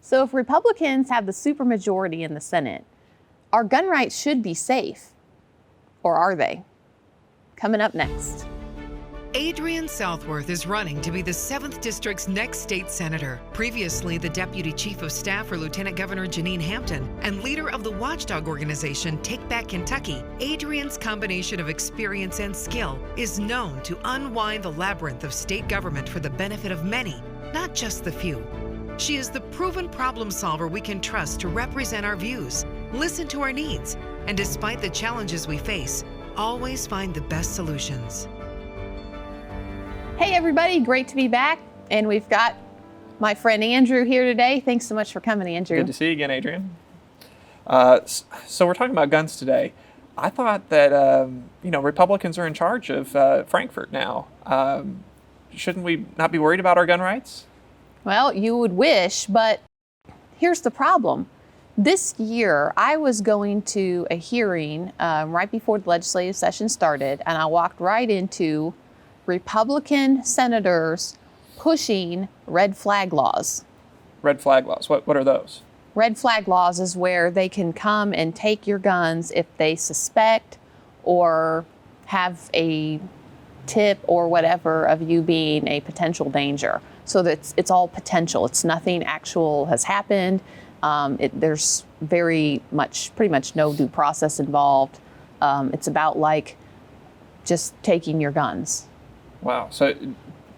So if Republicans have the supermajority in the Senate, our gun rights should be safe. Or are they? Coming up next. Adrienne Southworth is running to be the 7th District's next state senator. Previously the Deputy Chief of Staff for Lieutenant Governor Janine Hampton and leader of the watchdog organization Take Back Kentucky, Adrienne's combination of experience and skill is known to unwind the labyrinth of state government for the benefit of many, not just the few. She is the proven problem solver we can trust to represent our views, listen to our needs, and despite the challenges we face, always find the best solutions. Hey everybody, great to be back. And we've got my friend Andrew here today. Thanks so much for coming, Andrew. Good to see you again, Adrienne. So we're talking about guns today. I thought that, Republicans are in charge of Frankfort now. Shouldn't we not be worried about our gun rights? Well, you would wish, but here's the problem. This year, I was going to a hearing right before the legislative session started, and I walked right into Republican senators pushing red flag laws. Red flag laws, what are those? Red flag laws is where they can come and take your guns if they suspect or have a tip or whatever of you being a potential danger. So that it's all potential. It's nothing actual has happened. There's pretty much no due process involved. It's about like just taking your guns. Wow. So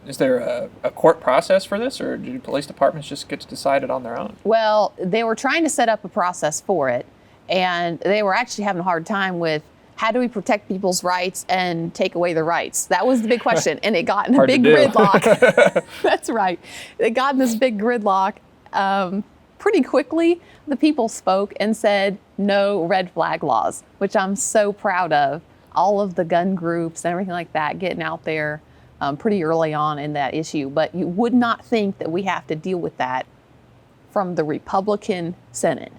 is there a court process for this, or do police departments just get to decide it on their own? Well, they were trying to set up a process for it, and they were actually having a hard time with how do we protect people's rights and take away their rights? That was the big question, and it got in a big gridlock. That's right. It got in this big gridlock. Pretty quickly, the people spoke and said no red flag laws, which I'm so proud of. All of the gun groups and everything like that getting out there pretty early on in that issue. But you would not think that we have to deal with that from the Republican Senate.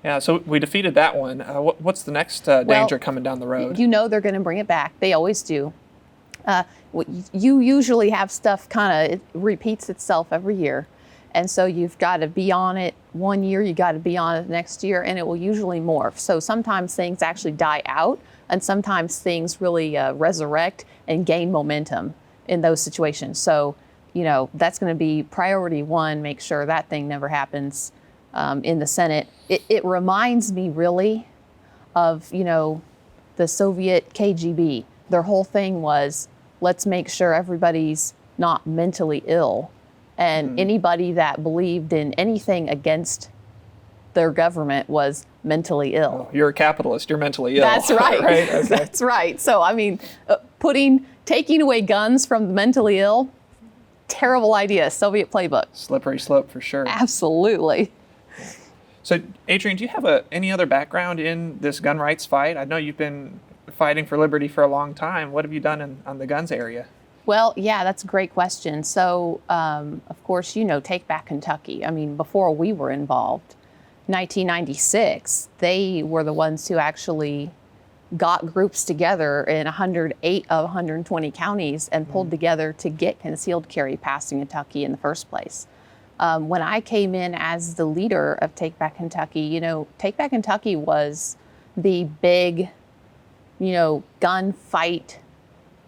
Yeah, so we defeated that one. What's the next danger coming down the road? You know they're going to bring it back. They always do. You usually have stuff it repeats itself every year. And so you've got to be on it one year, you got to be on it next year, and it will usually morph. So sometimes things actually die out, and sometimes things really resurrect and gain momentum in those situations. So, that's going to be priority one, make sure that thing never happens in the Senate. It reminds me really of, the Soviet KGB. Their whole thing was, let's make sure everybody's not mentally ill. And anybody that believed in anything against their government was mentally ill. Oh, you're a capitalist. You're mentally ill. That's right. Right? Okay. That's right. So, taking away guns from the mentally ill, terrible idea. Soviet playbook. Slippery slope for sure. Absolutely. So, Adrienne, do you have any other background in this gun rights fight? I know you've been fighting for liberty for a long time. What have you done on the guns area? Well, yeah, that's a great question. So, of course, Take Back Kentucky. Before we were involved, 1996, they were the ones who actually got groups together in 108 of 120 counties and pulled together to get concealed carry passed in Kentucky in the first place. When I came in as the leader of Take Back Kentucky, Take Back Kentucky was the big, gunfight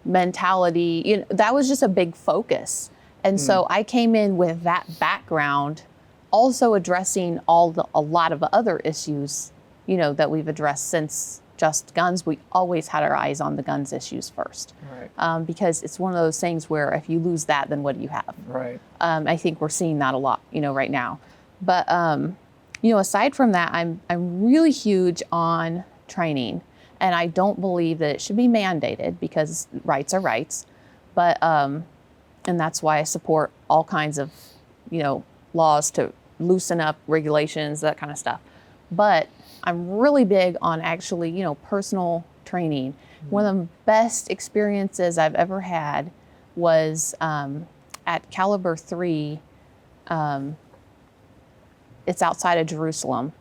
mentality. That was just a big focus. And so I came in with that background, also addressing a lot of other issues, that we've addressed since just guns. We always had our eyes on the guns issues first. Right. Because it's one of those things where if you lose that, then what do you have? Right. I think we're seeing that a lot, right now. But, aside from that, I'm really huge on training. And I don't believe that it should be mandated because rights are rights. But, and that's why I support all kinds of, laws to loosen up regulations, that kind of stuff. But I'm really big on actually, personal training. One of the best experiences I've ever had was at Caliber 3. It's outside of Jerusalem.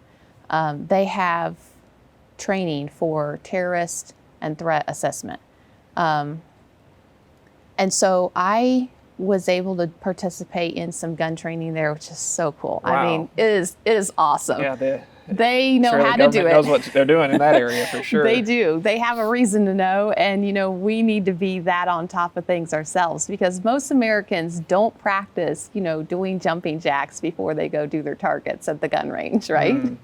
They have training for terrorist and threat assessment. And so I was able to participate in some gun training there, which is so cool. Wow. I mean, it is awesome. Yeah, they know sure how the to do government it. knows what they're doing in that area for sure. They do. They have a reason to know, and we need to be that on top of things ourselves, because most Americans don't practice, doing jumping jacks before they go do their targets at the gun range, right?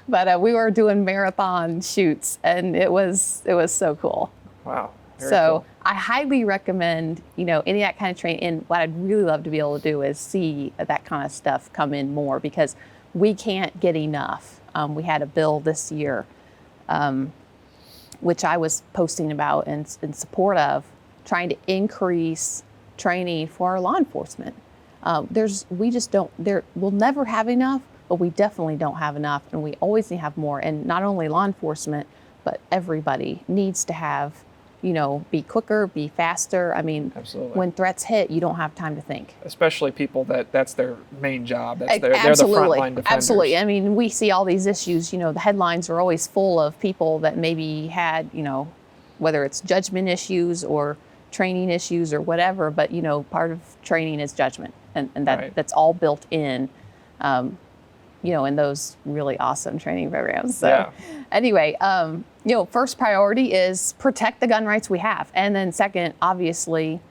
But we were doing marathon shoots, and it was so cool. Wow. Very So cool. I highly recommend, any of that kind of training. And what I'd really love to be able to do is see that kind of stuff come in more, because we can't get enough. We had a bill this year, which I was posting about and in support of, trying to increase training for our law enforcement. We'll never have enough, but we definitely don't have enough, and we always need to have more. And not only law enforcement, but everybody needs to have, be quicker, be faster. I mean, Absolutely. when threats hit, you don't have time to think. Especially people that's their main job. They're the Absolutely. frontline defenders. Absolutely. I mean, we see all these issues, the headlines are always full of people that maybe had, whether it's judgment issues or training issues or whatever, but, part of training is judgment, and Right. that's all built in, in those really awesome training programs. So Yeah. anyway, first priority is protect the gun rights we have. And then second, obviously,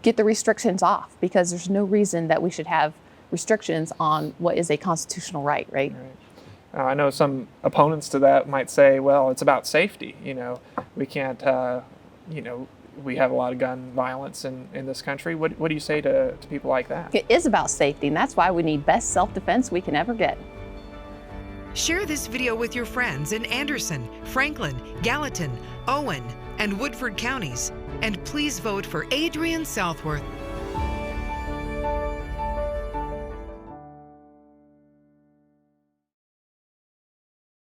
get the restrictions off, because there's no reason that we should have restrictions on what is a constitutional right, right? I know some opponents to that might say, well, it's about safety. We can't, we have a lot of gun violence in this country. What do you say to people like that? It is about safety, and that's why we need best self-defense we can ever get. Share this video with your friends in Anderson, Franklin, Gallatin, Owen, and Woodford counties. And please vote for Adrienne Southworth